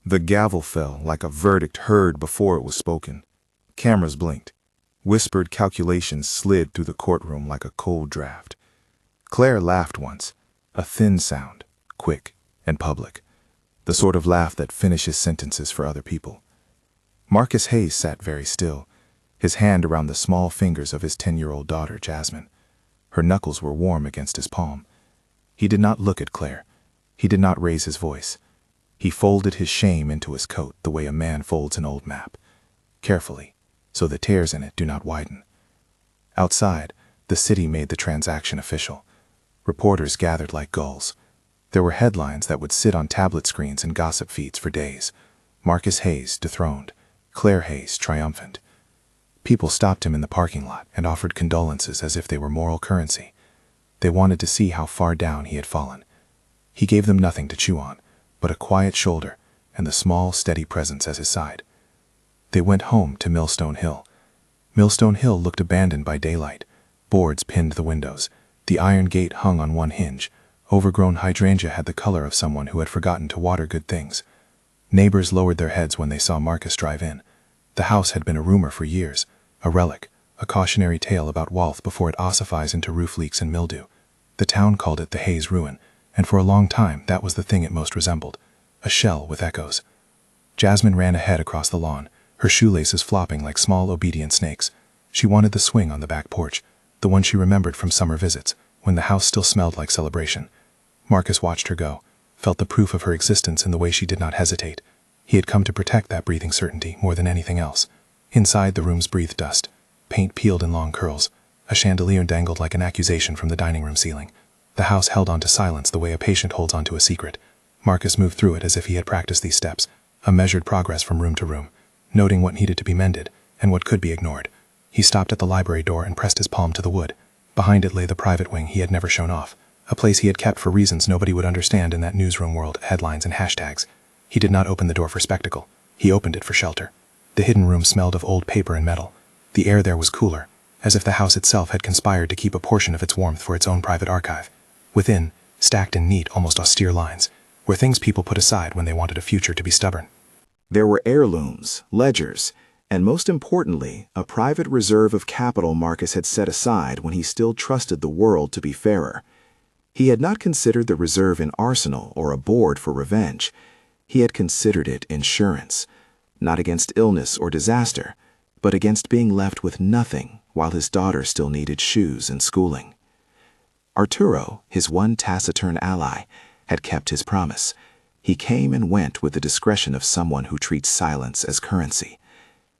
The gavel fell like a verdict heard before it was spoken. Cameras blinked. Whispered calculations slid through the courtroom like a cold draft. Clare laughed once, a thin sound, quick and public, the sort of laugh that finishes sentences for other people. Marcus Hayes sat very still, his hand around the small fingers of his 10-year-old daughter, Jasmine. Her knuckles were warm against his palm. He did not look at Clare. He did not raise his voice. He folded his shame into his coat the way a man folds an old map, carefully, so the tears in it do not widen. Outside, the city made the transaction official. Reporters gathered like gulls. There were headlines that would sit on tablet screens and gossip feeds for days. Marcus Hayes dethroned, Clare Hayes triumphant. People stopped him in the parking lot and offered condolences as if they were moral currency. They wanted to see how far down he had fallen. He gave them nothing to chew on, but a quiet shoulder and the small, steady presence at his side. They went home to Millstone Hill. Millstone Hill looked abandoned by daylight. Boards pinned the windows. The iron gate hung on one hinge. Overgrown hydrangea had the color of someone who had forgotten to water good things. Neighbors lowered their heads when they saw Marcus drive in. The house had been a rumor for years, a relic, a cautionary tale about wealth before it ossifies into roof leaks and mildew. The town called it the Hayes Ruin, and for a long time that was the thing it most resembled, a shell with echoes. Jasmine ran ahead across the lawn, her shoelaces flopping like small obedient snakes. She wanted the swing on the back porch, the one she remembered from summer visits, when the house still smelled like celebration. Marcus watched her go, felt the proof of her existence in the way she did not hesitate. He had come to protect that breathing certainty more than anything else. Inside, the rooms breathed dust. Paint peeled in long curls. A chandelier dangled like an accusation from the dining room ceiling. The house held on to silence the way a patient holds on to a secret. Marcus moved through it as if he had practiced these steps, a measured progress from room to room, noting what needed to be mended and what could be ignored. He stopped at the library door and pressed his palm to the wood. Behind it lay the private wing he had never shown off, a place he had kept for reasons nobody would understand in that newsroom world, headlines and hashtags. He did not open the door for spectacle. He opened it for shelter. The hidden room smelled of old paper and metal. The air there was cooler, as if the house itself had conspired to keep a portion of its warmth for its own private archive. Within, stacked in neat, almost austere lines, were things people put aside when they wanted a future to be stubborn. There were heirlooms, ledgers, and most importantly, a private reserve of capital Marcus had set aside when he still trusted the world to be fairer. He had not considered the reserve an arsenal or a board for revenge. He had considered it insurance, not against illness or disaster, but against being left with nothing while his daughter still needed shoes and schooling. Arturo, his one taciturn ally, had kept his promise. He came and went with the discretion of someone who treats silence as currency.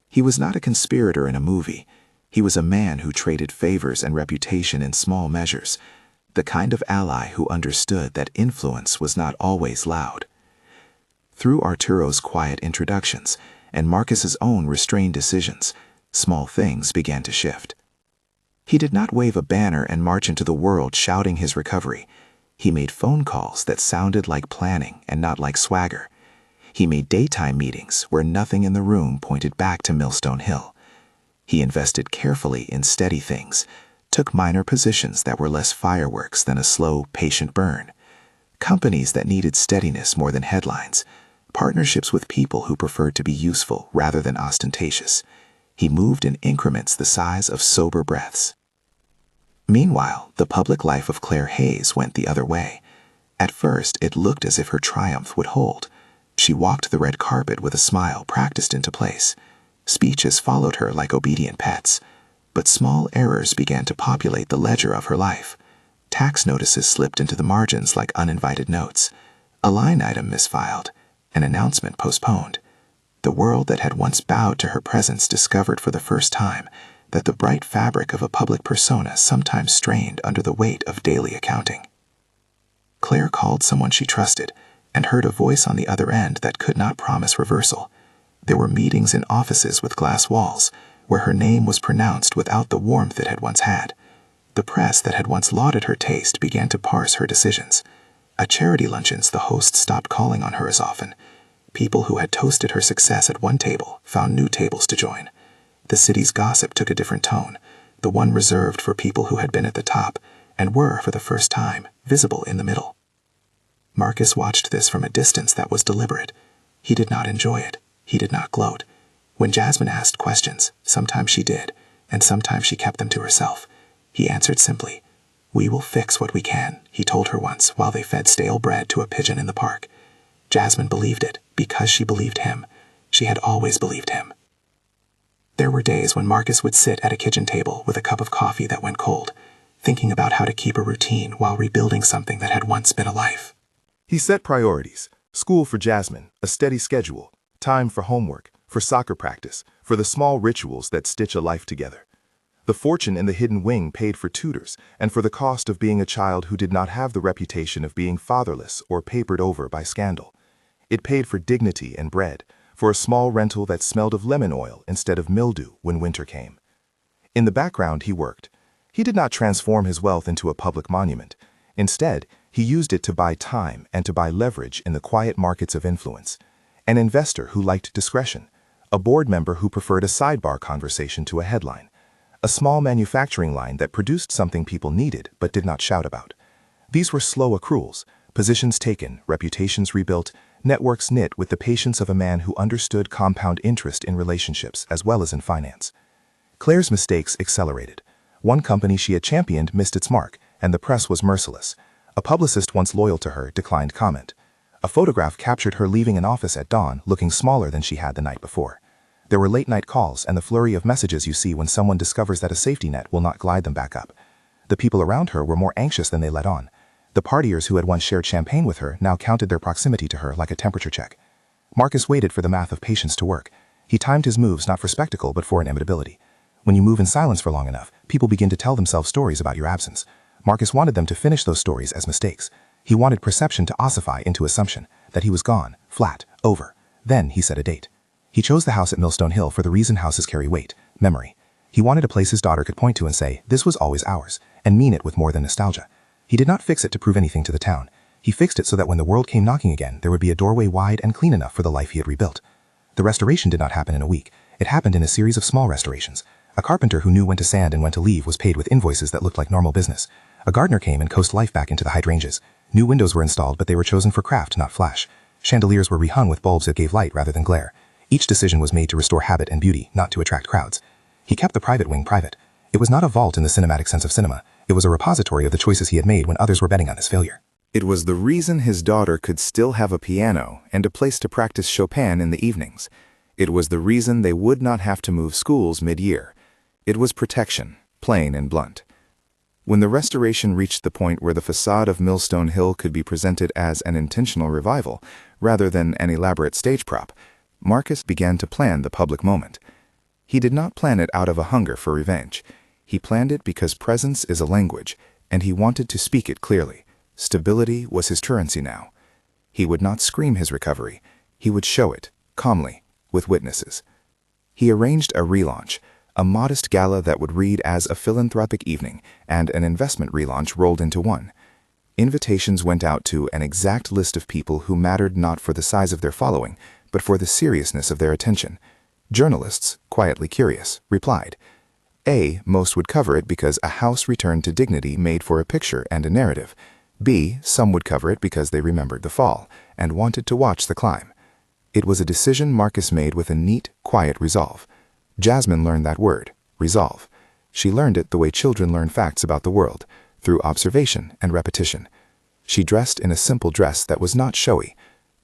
He was not a conspirator in a movie. He was a man who traded favors and reputation in small measures, the kind of ally who understood that influence was not always loud. Through Arturo's quiet introductions and Marcus's own restrained decisions, small things began to shift. He did not wave a banner and march into the world shouting his recovery. He made phone calls that sounded like planning and not like swagger. He made daytime meetings where nothing in the room pointed back to Millstone Hill. He invested carefully in steady things, took minor positions that were less fireworks than a slow, patient burn. Companies that needed steadiness more than headlines. Partnerships with people who preferred to be useful rather than ostentatious. He moved in increments the size of sober breaths. Meanwhile, the public life of Clare Hayes went the other way. At first, it looked as if her triumph would hold. She walked the red carpet with a smile practiced into place. Speeches followed her like obedient pets. But small errors began to populate the ledger of her life. Tax notices slipped into the margins like uninvited notes. A line item misfiled. An announcement postponed. The world that had once bowed to her presence discovered for the first time that the bright fabric of a public persona sometimes strained under the weight of daily accounting. Clare called someone she trusted and heard a voice on the other end that could not promise reversal. There were meetings in offices with glass walls, where her name was pronounced without the warmth it had once had. The press that had once lauded her taste began to parse her decisions. At charity luncheons, the host stopped calling on her as often. People who had toasted her success at one table found new tables to join. The city's gossip took a different tone, the one reserved for people who had been at the top and were, for the first time, visible in the middle. Marcus watched this from a distance that was deliberate. He did not enjoy it. He did not gloat. When Jasmine asked questions, sometimes she did, and sometimes she kept them to herself. He answered simply. "We will fix what we can," he told her once while they fed stale bread to a pigeon in the park. Jasmine believed it because she believed him. She had always believed him. There were days when Marcus would sit at a kitchen table with a cup of coffee that went cold, thinking about how to keep a routine while rebuilding something that had once been a life. He set priorities: school for Jasmine, a steady schedule, time for homework, for soccer practice, for the small rituals that stitch a life together. The fortune in the hidden wing paid for tutors and for the cost of being a child who did not have the reputation of being fatherless or papered over by scandal. It paid for dignity and bread, for a small rental that smelled of lemon oil instead of mildew when winter came. In the background, he worked. He did not transform his wealth into a public monument. Instead, he used it to buy time and to buy leverage in the quiet markets of influence. An investor who liked discretion, a board member who preferred a sidebar conversation to a headline, a small manufacturing line that produced something people needed but did not shout about. These were slow accruals, positions taken, reputations rebuilt, networks knit with the patience of a man who understood compound interest in relationships as well as in finance. Claire's mistakes accelerated. One company she had championed missed its mark, and the press was merciless. A publicist once loyal to her declined comment. A photograph captured her leaving an office at dawn looking smaller than she had the night before. There were late-night calls and the flurry of messages you see when someone discovers that a safety net will not glide them back up. The people around her were more anxious than they let on. The partiers who had once shared champagne with her now counted their proximity to her like a temperature check. Marcus waited for the math of patience to work. He timed his moves not for spectacle but for inevitability. When you move in silence for long enough, people begin to tell themselves stories about your absence. Marcus wanted them to finish those stories as mistakes. He wanted perception to ossify into assumption, that he was gone, flat, over. Then he set a date. He chose the house at Millstone Hill for the reason houses carry weight, memory. He wanted a place his daughter could point to and say, "This was always ours," and mean it with more than nostalgia. He did not fix it to prove anything to the town. He fixed it so that when the world came knocking again, there would be a doorway wide and clean enough for the life he had rebuilt. The restoration did not happen in a week. It happened in a series of small restorations. A carpenter who knew when to sand and when to leave was paid with invoices that looked like normal business. A gardener came and coaxed life back into the hydrangeas. New windows were installed, but they were chosen for craft, not flash. Chandeliers were rehung with bulbs that gave light rather than glare. Each decision was made to restore habit and beauty, not to attract crowds. He kept the private wing private. It was not a vault in the cinematic sense of cinema. It was a repository of the choices he had made when others were betting on his failure. It was the reason his daughter could still have a piano and a place to practice Chopin in the evenings. It was the reason they would not have to move schools mid-year. It was protection, plain and blunt. When the restoration reached the point where the facade of Millstone Hill could be presented as an intentional revival, rather than an elaborate stage prop, Marcus began to plan the public moment. He did not plan it out of a hunger for revenge. He planned it because presence is a language, and he wanted to speak it clearly. Stability was his currency now. He would not scream his recovery. He would show it, calmly, with witnesses. He arranged a relaunch, a modest gala that would read as a philanthropic evening, and an investment relaunch rolled into one. Invitations went out to an exact list of people who mattered not for the size of their following, but for the seriousness of their attention. Journalists, quietly curious, replied. Most would cover it because a house returned to dignity made for a picture and a narrative. B, some would cover it because they remembered the fall and wanted to watch the climb. It was a decision Marcus made with a neat, quiet resolve. Jasmine learned that word, resolve. She learned it the way children learn facts about the world, through observation and repetition. She dressed in a simple dress that was not showy.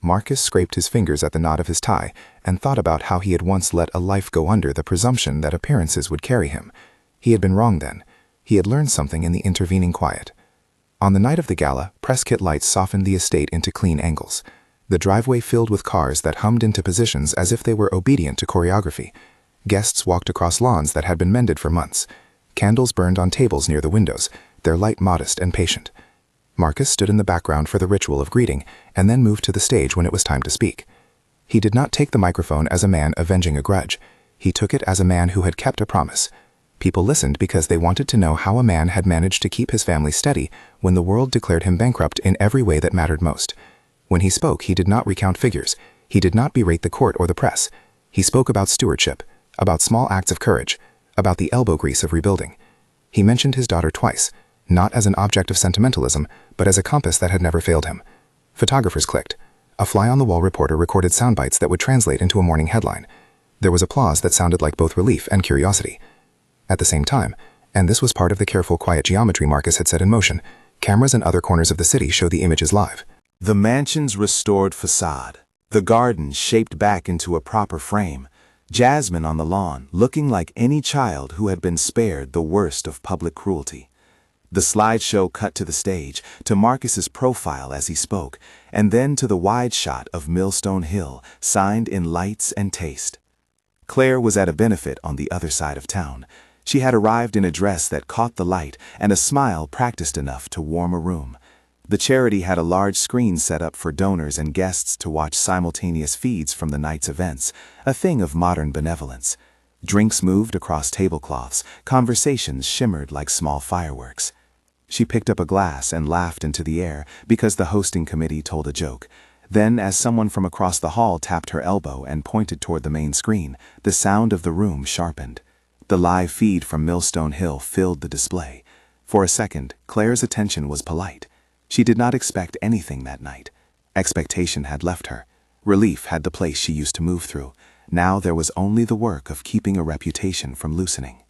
Marcus scraped his fingers at the knot of his tie and thought about how he had once let a life go under the presumption that appearances would carry him. He had been wrong then. He had learned something in the intervening quiet. On the night of the gala, press kit lights softened the estate into clean angles. The driveway filled with cars that hummed into positions as if they were obedient to choreography. Guests walked across lawns that had been mended for months. Candles burned on tables near the windows, their light modest and patient. Marcus stood in the background for the ritual of greeting and then moved to the stage when it was time to speak. He did not take the microphone as a man avenging a grudge. He took it as a man who had kept a promise. People listened because they wanted to know how a man had managed to keep his family steady when the world declared him bankrupt in every way that mattered most. When he spoke, he did not recount figures. He did not berate the court or the press. He spoke about stewardship, about small acts of courage, about the elbow grease of rebuilding. He mentioned his daughter twice, not as an object of sentimentalism, but as a compass that had never failed him. Photographers clicked. A fly-on-the-wall reporter recorded sound bites that would translate into a morning headline. There was applause that sounded like both relief and curiosity. At the same time, and this was part of the careful, quiet geometry Marcus had set in motion, cameras in other corners of the city showed the images live. The mansion's restored facade, the garden shaped back into a proper frame, Jasmine on the lawn looking like any child who had been spared the worst of public cruelty. The slideshow cut to the stage, to Marcus's profile as he spoke, and then to the wide shot of Millstone Hill, signed in lights and taste. Clare was at a benefit on the other side of town. She had arrived in a dress that caught the light and a smile practiced enough to warm a room. The charity had a large screen set up for donors and guests to watch simultaneous feeds from the night's events, a thing of modern benevolence. Drinks moved across tablecloths, conversations shimmered like small fireworks. She picked up a glass and laughed into the air because the hosting committee told a joke. Then, as someone from across the hall tapped her elbow and pointed toward the main screen, the sound of the room sharpened. The live feed from Millstone Hill filled the display. For a second, Clare's attention was polite. She did not expect anything that night. Expectation had left her. Relief had the place she used to move through. Now there was only the work of keeping a reputation from loosening.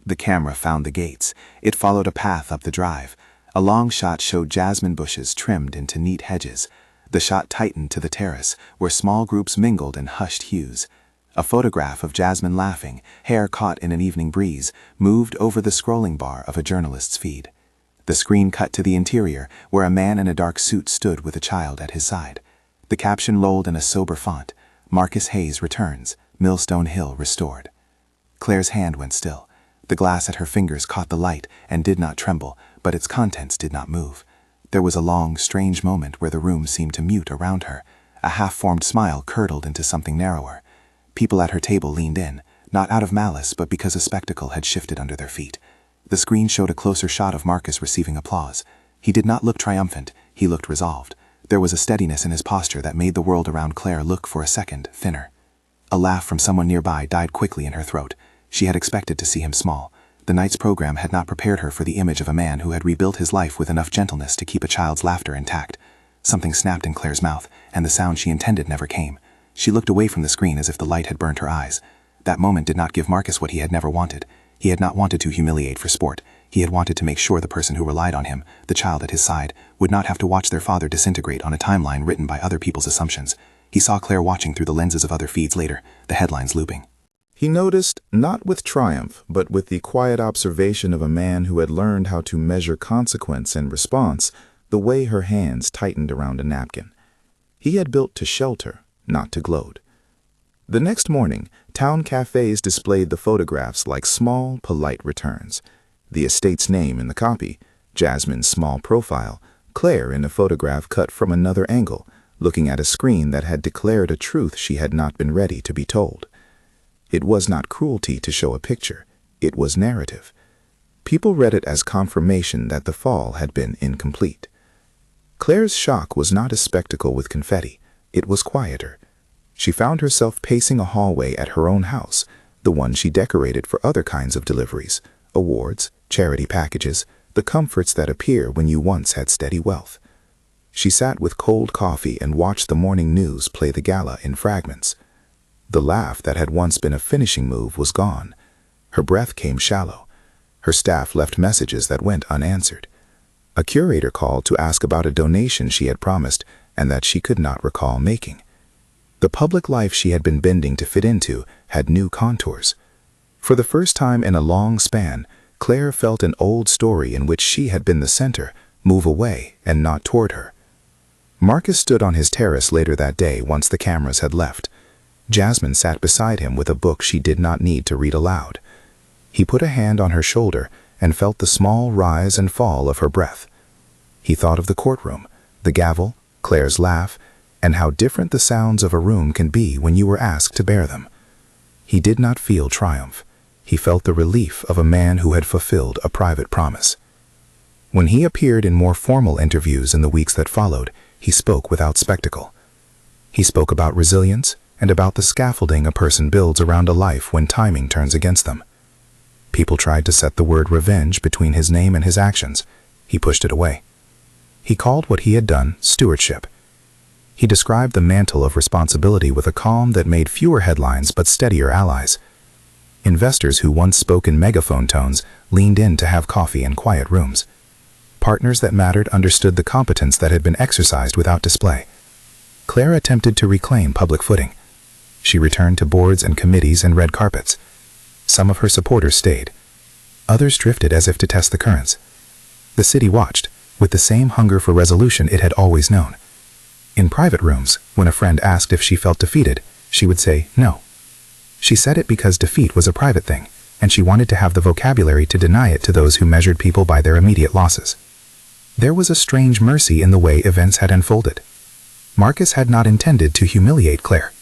The camera found the gates. It followed a path up the drive. A long shot showed jasmine bushes trimmed into neat hedges. The shot tightened to the terrace, where small groups mingled in hushed hues. A photograph of Jasmine laughing, hair caught in an evening breeze, moved over the scrolling bar of a journalist's feed. The screen cut to the interior, where a man in a dark suit stood with a child at his side. The caption lolled in a sober font, "Marcus Hayes returns, Millstone Hill restored." Clare's hand went still. The glass at her fingers caught the light and did not tremble, but its contents did not move. There was a long, strange moment where the room seemed to mute around her. A half-formed smile curdled into something narrower. People at her table leaned in, not out of malice, but because a spectacle had shifted under their feet. The screen showed a closer shot of Marcus receiving applause. He did not look triumphant, he looked resolved. There was a steadiness in his posture that made the world around Clare look for a second thinner. A laugh from someone nearby died quickly in her throat. She had expected to see him small. The night's program had not prepared her for the image of a man who had rebuilt his life with enough gentleness to keep a child's laughter intact. Something snapped in Clare's mouth, and the sound she intended never came. She looked away from the screen as if the light had burned her eyes. That moment did not give Marcus what he had never wanted. He had not wanted to humiliate for sport. He had wanted to make sure the person who relied on him, the child at his side, would not have to watch their father disintegrate on a timeline written by other people's assumptions. He saw Clare watching through the lenses of other feeds later, the headlines looping. He noticed, not with triumph, but with the quiet observation of a man who had learned how to measure consequence and response, the way her hands tightened around a napkin. He had built to shelter, not to gloat. The next morning, town cafes displayed the photographs like small, polite returns. The estate's name in the copy, Jasmine's small profile, Clare in a photograph cut from another angle, looking at a screen that had declared a truth she had not been ready to be told. It was not cruelty to show a picture. It was narrative. People read it as confirmation that the fall had been incomplete. Clare's shock was not a spectacle with confetti. It was quieter. She found herself pacing a hallway at her own house, the one she decorated for other kinds of deliveries, awards, charity packages, the comforts that appear when you once had steady wealth. She sat with cold coffee and watched the morning news play the gala in fragments. The laugh that had once been a finishing move was gone. Her breath came shallow. Her staff left messages that went unanswered. A curator called to ask about a donation she had promised and that she could not recall making. The public life she had been bending to fit into had new contours. For the first time in a long span, Clare felt an old story in which she had been the center move away and not toward her. Marcus stood on his terrace later that day once the cameras had left. Jasmine sat beside him with a book she did not need to read aloud. He put a hand on her shoulder and felt the small rise and fall of her breath. He thought of the courtroom, the gavel, Clare's laugh, and how different the sounds of a room can be when you were asked to bear them. He did not feel triumph. He felt the relief of a man who had fulfilled a private promise. When he appeared in more formal interviews in the weeks that followed, he spoke without spectacle. He spoke about resilience and about the scaffolding a person builds around a life when timing turns against them. People tried to set the word revenge between his name and his actions. He pushed it away. He called what he had done stewardship. He described the mantle of responsibility with a calm that made fewer headlines but steadier allies. Investors who once spoke in megaphone tones leaned in to have coffee in quiet rooms. Partners that mattered understood the competence that had been exercised without display. Clare attempted to reclaim public footing. She returned to boards and committees and red carpets. Some of her supporters stayed. Others drifted as if to test the currents. The city watched, with the same hunger for resolution it had always known. In private rooms, when a friend asked if she felt defeated, she would say no. She said it because defeat was a private thing, and she wanted to have the vocabulary to deny it to those who measured people by their immediate losses. There was a strange mercy in the way events had unfolded. Marcus had not intended to humiliate Clare.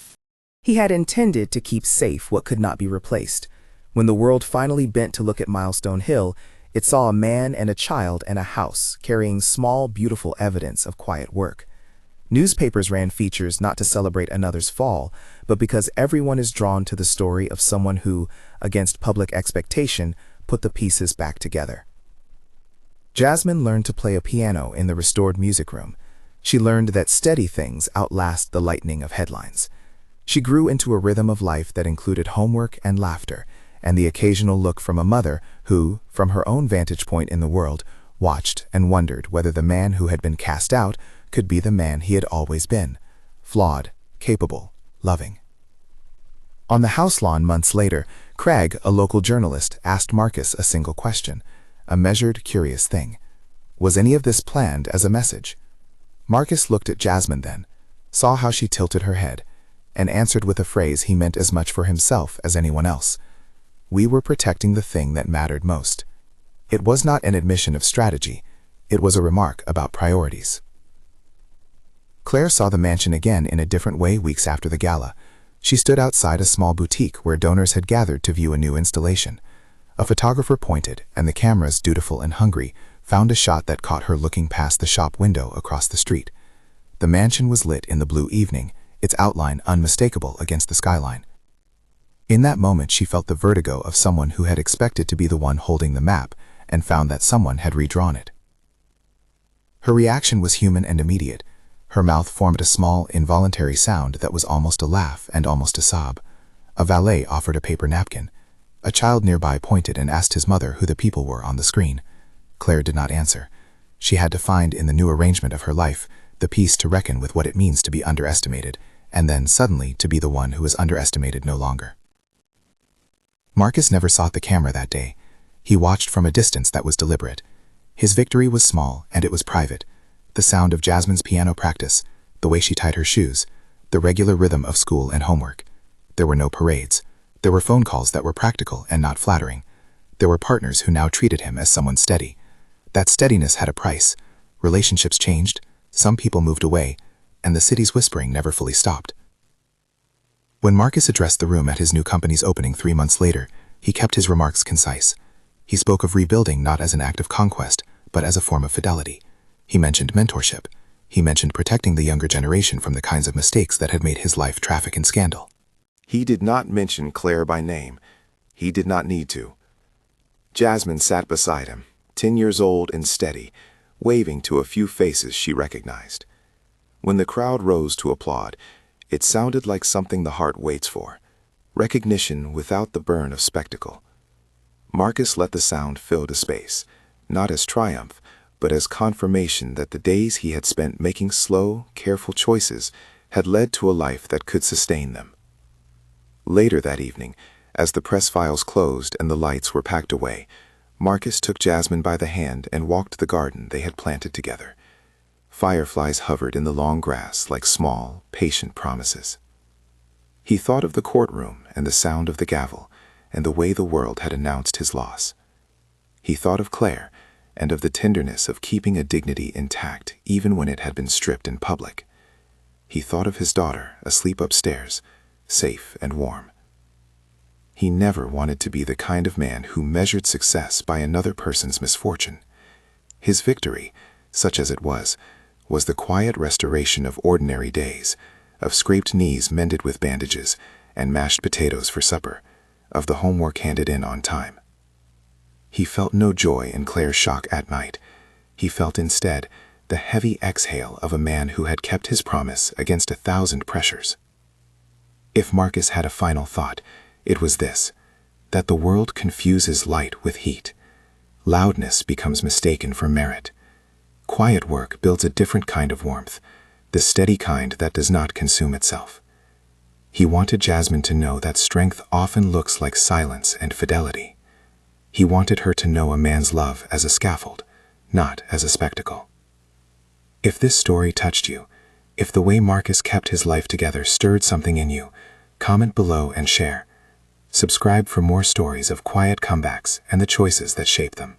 He had intended to keep safe what could not be replaced. When the world finally bent to look at Milestone Hill, it saw a man and a child and a house carrying small, beautiful evidence of quiet work. Newspapers ran features not to celebrate another's fall, but because everyone is drawn to the story of someone who, against public expectation, put the pieces back together. Jasmine learned to play a piano in the restored music room. She learned that steady things outlast the lightning of headlines. She grew into a rhythm of life that included homework and laughter, and the occasional look from a mother who, from her own vantage point in the world, watched and wondered whether the man who had been cast out could be the man he had always been, flawed, capable, loving. On the house lawn months later, Craig, a local journalist, asked Marcus a single question, a measured, curious thing. Was any of this planned as a message? Marcus looked at Jasmine then, saw how she tilted her head, and answered with a phrase he meant as much for himself as anyone else. We were protecting the thing that mattered most. It was not an admission of strategy. It was a remark about priorities. Clare saw the mansion again in a different way weeks after the gala. She stood outside a small boutique where donors had gathered to view a new installation. A photographer pointed, and the cameras, dutiful and hungry, found a shot that caught her looking past the shop window across the street. The mansion was lit in the blue evening, its outline unmistakable against the skyline. In that moment she felt the vertigo of someone who had expected to be the one holding the map and found that someone had redrawn it. Her reaction was human and immediate. Her mouth formed a small, involuntary sound that was almost a laugh and almost a sob. A valet offered a paper napkin. A child nearby pointed and asked his mother who the people were on the screen. Clare did not answer. She had to find in the new arrangement of her life the piece to reckon with what it means to be underestimated, and then suddenly to be the one who is underestimated no longer. Marcus never sought the camera that day. He watched from a distance that was deliberate. His victory was small, and it was private. The sound of Jasmine's piano practice, the way she tied her shoes, the regular rhythm of school and homework. There were no parades. There were phone calls that were practical and not flattering. There were partners who now treated him as someone steady. That steadiness had a price. Relationships changed, some people moved away, and the city's whispering never fully stopped. When Marcus addressed the room at his new company's opening 3 months later, he kept his remarks concise. He spoke of rebuilding not as an act of conquest, but as a form of fidelity. He mentioned mentorship. He mentioned protecting the younger generation from the kinds of mistakes that had made his life traffic and scandal. He did not mention Clare by name. He did not need to. Jasmine sat beside him, 10 years old and steady, waving to a few faces she recognized. When the crowd rose to applaud, it sounded like something the heart waits for, recognition without the burn of spectacle. Marcus let the sound fill the space, not as triumph, but as confirmation that the days he had spent making slow, careful choices had led to a life that could sustain them. Later that evening, as the press files closed and the lights were packed away, Marcus took Jasmine by the hand and walked the garden they had planted together. Fireflies hovered in the long grass like small, patient promises. He thought of the courtroom and the sound of the gavel and the way the world had announced his loss. He thought of Clare and of the tenderness of keeping a dignity intact even when it had been stripped in public. He thought of his daughter asleep upstairs, safe and warm. He never wanted to be the kind of man who measured success by another person's misfortune. His victory, such as it was the quiet restoration of ordinary days, of scraped knees mended with bandages and mashed potatoes for supper, of the homework handed in on time. He felt no joy in Clare's shock at night. He felt instead the heavy exhale of a man who had kept his promise against 1,000 pressures. If Marcus had a final thought, it was this: that the world confuses light with heat. Loudness becomes mistaken for merit. Quiet work builds a different kind of warmth, the steady kind that does not consume itself. He wanted Jasmine to know that strength often looks like silence and fidelity. He wanted her to know a man's love as a scaffold, not as a spectacle. If this story touched you, if the way Marcus kept his life together stirred something in you, comment below and share. Subscribe for more stories of quiet comebacks and the choices that shape them.